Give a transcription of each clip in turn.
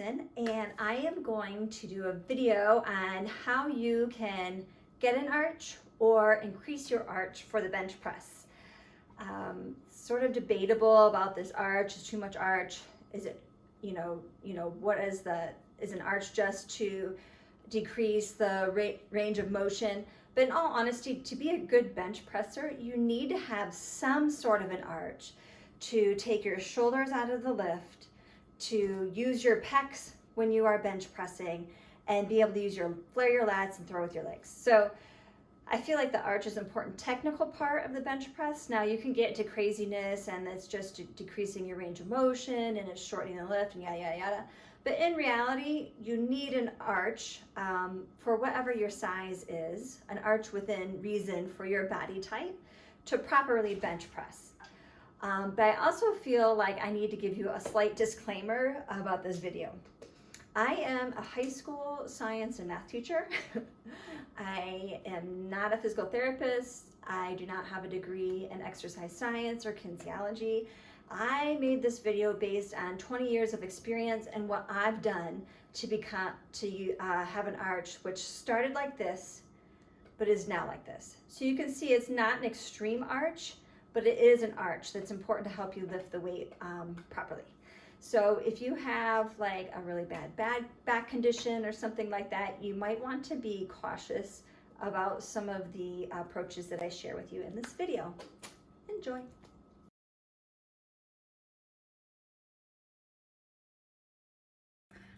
Thompson, and I am going to do a video on how you can get an arch or increase your arch for the bench press. Sort of debatable about this arch. Is too much arch? Is it, what is an arch just to decrease the range of motion? But in all honesty, to be a good bench presser, you need to have some sort of an arch to take your shoulders out of the lift, to use your pecs when you are bench pressing, and be able to flare your lats and throw with your legs. So I feel like the arch is an important technical part of the bench press. Now you can get into craziness and it's just decreasing your range of motion and it's shortening the lift and yada, yada, yada. But in reality, you need an arch for whatever your size is, an arch within reason for your body type to properly bench press. But I also feel like I need to give you a slight disclaimer about this video. I am a high school science and math teacher. I am not a physical therapist. I do not have a degree in exercise science or kinesiology. I made this video based on 20 years of experience and what I've done to have an arch, which started like this, but is now like this. So you can see it's not an extreme arch, but it is an arch that's important to help you lift the weight properly. So if you have like a really bad back condition or something like that, you might want to be cautious about some of the approaches that I share with you in this video. Enjoy.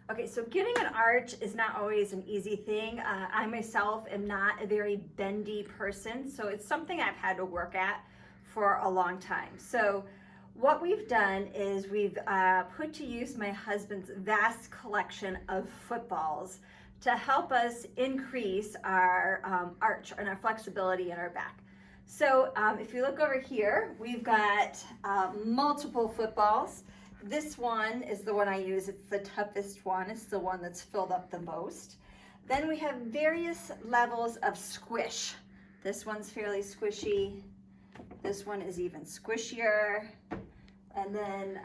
Okay, so getting an arch is not always an easy thing. I myself am not a very bendy person, so it's something I've had to work at for a long time. So what we've done is we've put to use my husband's vast collection of footballs to help us increase our arch and our flexibility in our back. So if you look over here, we've got multiple footballs. This one is the one I use. It's the toughest one. It's the one that's filled up the most. Then we have various levels of squish. This one's fairly squishy. This one is even squishier. And then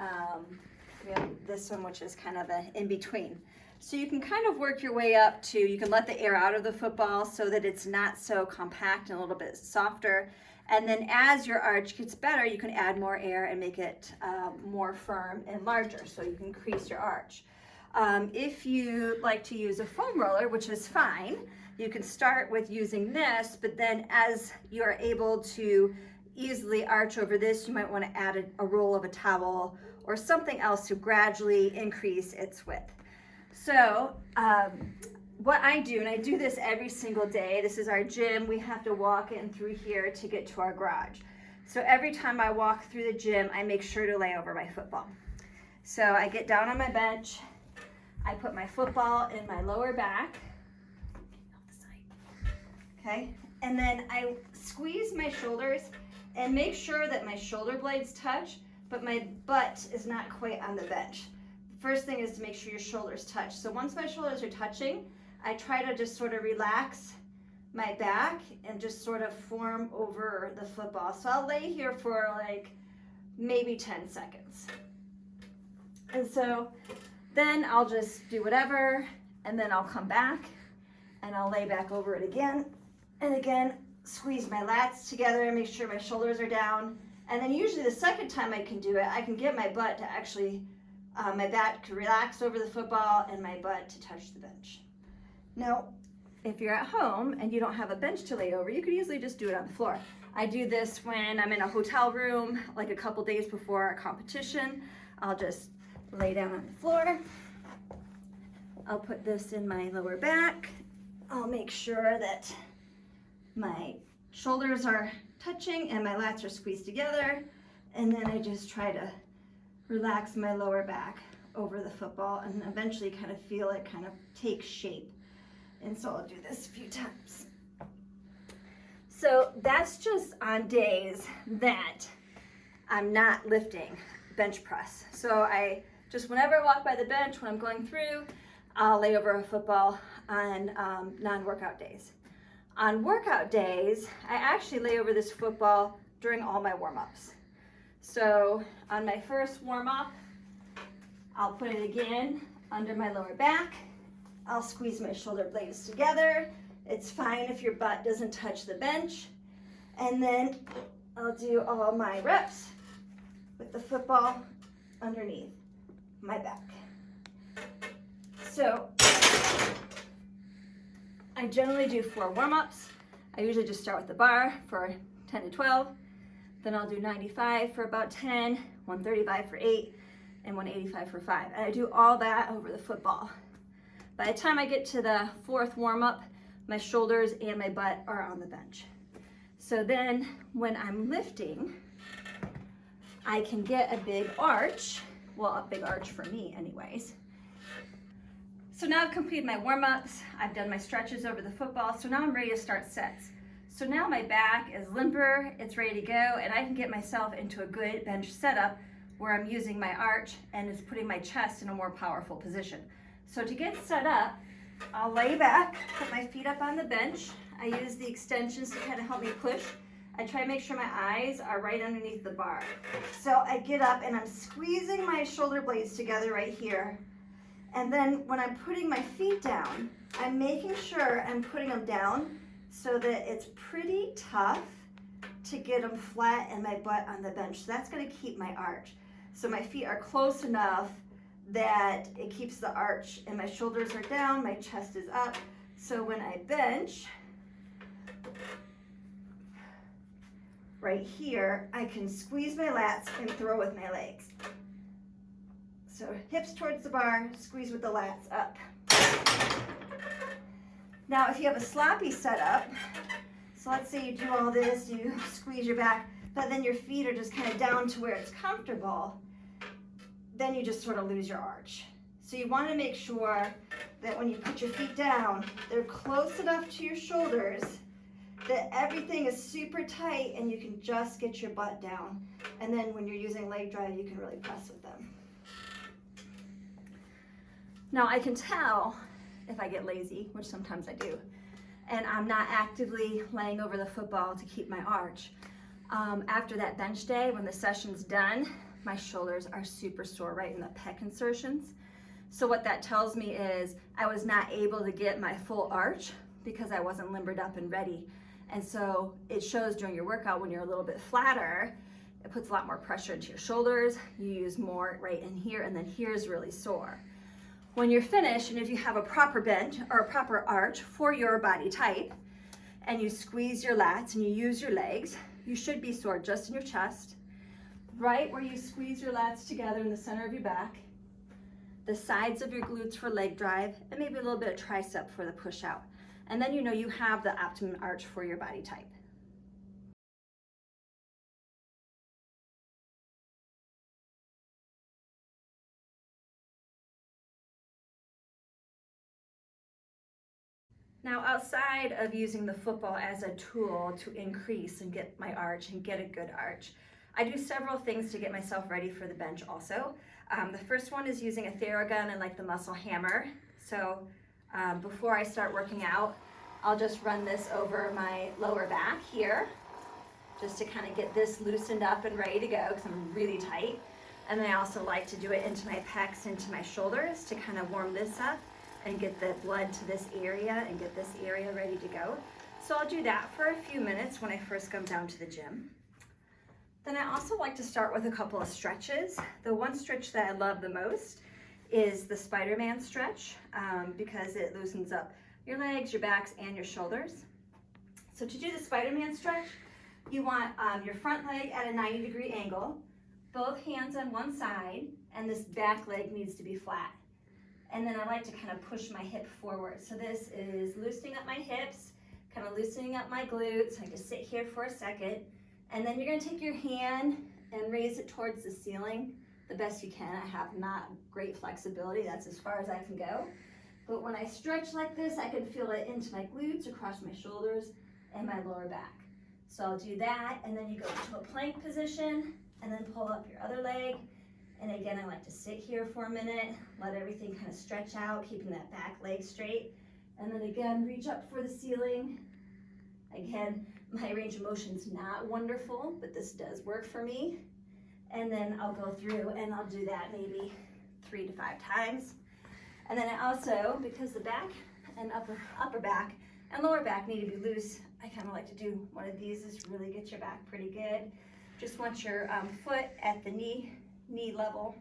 we have this one, which is kind of in between. So you can kind of work your way up to, you can let the air out of the football so that it's not so compact and a little bit softer. And then as your arch gets better, you can add more air and make it more firm and larger, so you can increase your arch. If you like to use a foam roller, which is fine, you can start with using this, but then as you're able to easily arch over this, you might want to add a roll of a towel or something else to gradually increase its width. So what I do, and I do this every single day, this is our gym, we have to walk in through here to get to our garage. So every time I walk through the gym, I make sure to lay over my football. So I get down on my bench, I put my football in my lower back, okay, and then I squeeze my shoulders and make sure that my shoulder blades touch, but my butt is not quite on the bench. First thing is to make sure your shoulders touch. So once my shoulders are touching, I try to just sort of relax my back and just sort of form over the football. So I'll lay here for like maybe 10 seconds. And so then I'll just do whatever, and then I'll come back and I'll lay back over it again. And again, squeeze my lats together and make sure my shoulders are down. And then usually the second time I can do it, I can get my butt to actually, my back to relax over the football and my butt to touch the bench. Now, if you're at home and you don't have a bench to lay over, you could easily just do it on the floor. I do this when I'm in a hotel room, like a couple days before a competition. I'll just lay down on the floor. I'll put this in my lower back. I'll make sure that my shoulders are touching and my lats are squeezed together. And then I just try to relax my lower back over the football and eventually kind of feel it kind of take shape. And so I'll do this a few times. So that's just on days that I'm not lifting bench press. So I just, whenever I walk by the bench, when I'm going through, I'll lay over a football on non-workout days. On workout days, I actually lay over this football during all my warm-ups. So on my first warm-up, I'll put it again under my lower back. I'll squeeze my shoulder blades together. It's fine if your butt doesn't touch the bench. And then I'll do all my reps with the football underneath my back. So I generally do 4 warm-ups. I usually just start with the bar for 10 to 12. Then I'll do 95 for about 10, 135 for 8, and 185 for 5. And I do all that over the football. By the time I get to the 4th warm-up, my shoulders and my butt are on the bench. So then when I'm lifting, I can get a big arch, well, a big arch for me anyways. So now I've completed my warm-ups, I've done my stretches over the football, so now I'm ready to start sets. So now my back is limper, it's ready to go, and I can get myself into a good bench setup where I'm using my arch and it's putting my chest in a more powerful position. So to get set up, I'll lay back, put my feet up on the bench. I use the extensions to kind of help me push. I try to make sure my eyes are right underneath the bar. So I get up and I'm squeezing my shoulder blades together right here. And then when I'm putting my feet down, I'm making sure I'm putting them down so that it's pretty tough to get them flat and my butt on the bench. So that's gonna keep my arch. So my feet are close enough that it keeps the arch and my shoulders are down, my chest is up. So when I bench, right here, I can squeeze my lats and throw with my legs. So hips towards the bar, squeeze with the lats up. Now if you have a sloppy setup, so let's say you do all this, you squeeze your back, but then your feet are just kind of down to where it's comfortable, then you just sort of lose your arch. So you want to make sure that when you put your feet down, they're close enough to your shoulders that everything is super tight and you can just get your butt down. And then when you're using leg drive, you can really press with them. Now I can tell if I get lazy, which sometimes I do, and I'm not actively laying over the football to keep my arch. After that bench day, when the session's done, my shoulders are super sore right in the pec insertions. So what that tells me is I was not able to get my full arch because I wasn't limbered up and ready. And so it shows during your workout when you're a little bit flatter, it puts a lot more pressure into your shoulders. You use more right in here, and then here's really sore. When you're finished, and if you have a proper bench or a proper arch for your body type, and you squeeze your lats and you use your legs, you should be sore just in your chest, right where you squeeze your lats together in the center of your back, the sides of your glutes for leg drive, and maybe a little bit of tricep for the push out. And then you know you have the optimum arch for your body type. Now, outside of using the football as a tool to increase and get my arch and get a good arch, I do several things to get myself ready for the bench also. The first one is using a Theragun and like the muscle hammer. So before I start working out, I'll just run this over my lower back here, just to kind of get this loosened up and ready to go because I'm really tight. And then I also like to do it into my pecs, into my shoulders to kind of warm this up and get the blood to this area and get this area ready to go. So I'll do that for a few minutes when I first come down to the gym. Then I also like to start with a couple of stretches. The one stretch that I love the most is the Spider-Man stretch because it loosens up your legs, your backs, and your shoulders. So to do the Spider-Man stretch, you want your front leg at a 90-degree angle, both hands on one side, and this back leg needs to be flat. And then I like to kind of push my hip forward. So this is loosening up my hips, kind of loosening up my glutes. I just sit here for a second. And then you're gonna take your hand and raise it towards the ceiling the best you can. I have not great flexibility. That's as far as I can go. But when I stretch like this, I can feel it into my glutes, across my shoulders, and my lower back. So I'll do that, and then you go into a plank position, and then pull up your other leg. And again, I like to sit here for a minute, let everything kind of stretch out, keeping that back leg straight. And then again, reach up for the ceiling. Again, my range of motion's not wonderful, but this does work for me. And then I'll go through and I'll do that maybe 3 to 5 times. And then I also, because the back and upper back and lower back need to be loose, I kind of like to do one of these. This really gets your back pretty good. Just want your foot at the knee level,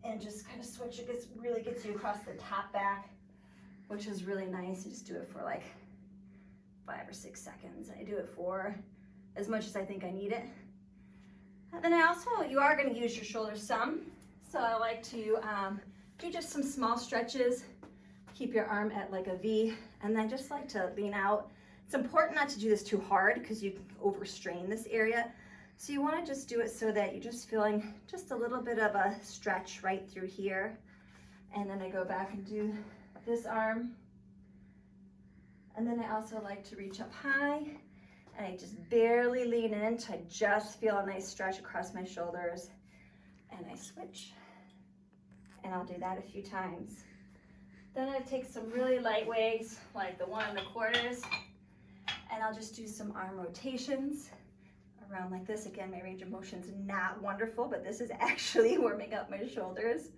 and just kind of switch. It really gets you across the top back, which is really nice. You just do it for like 5 or 6 seconds. I do it for as much as I think I need it. And then you are going to use your shoulders some. So I like to do just some small stretches. Keep your arm at like a V, and then just like to lean out. It's important not to do this too hard because you can overstrain this area. So you want to just do it so that you're just feeling just a little bit of a stretch right through here. And then I go back and do this arm. And then I also like to reach up high, and I just barely lean in until I just feel a nice stretch across my shoulders. And I switch, and I'll do that a few times. Then I take some really light weights, like the 1 1/4, and I'll just do some arm rotations around like this. Again, my range of motion's not wonderful, but this is actually warming up my shoulders.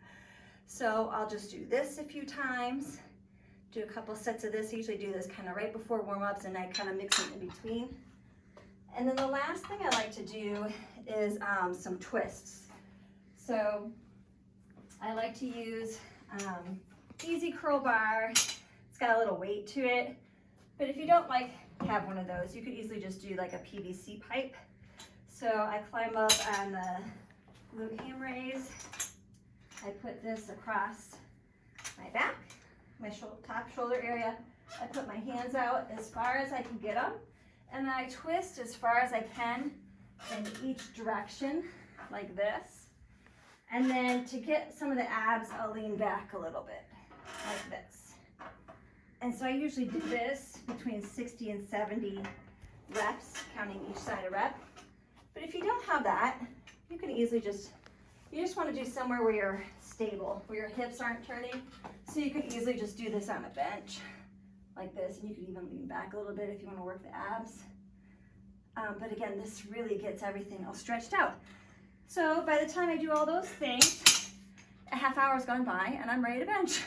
So I'll just do this a few times, do a couple sets of this. I usually do this kind of right before warm-ups, and I kind of mix it in between. And then the last thing I like to do is some twists. So I like to use easy curl bar. It's got a little weight to it, but if you don't have one of those, you could easily just do like a PVC pipe. So I climb up on the glute ham raise. I put this across my back, my top shoulder area. I put my hands out as far as I can get them, and then I twist as far as I can in each direction, like this. And then to get some of the abs, I'll lean back a little bit, like this. And so I usually do this between 60 and 70 reps, counting each side a rep. But if you don't have that, you can easily you just want to do somewhere where you're stable, where your hips aren't turning. So you could easily just do this on a bench, like this, and you can even lean back a little bit if you want to work the abs. But again, this really gets everything all stretched out. So by the time I do all those things, a half hour's gone by and I'm ready to bench.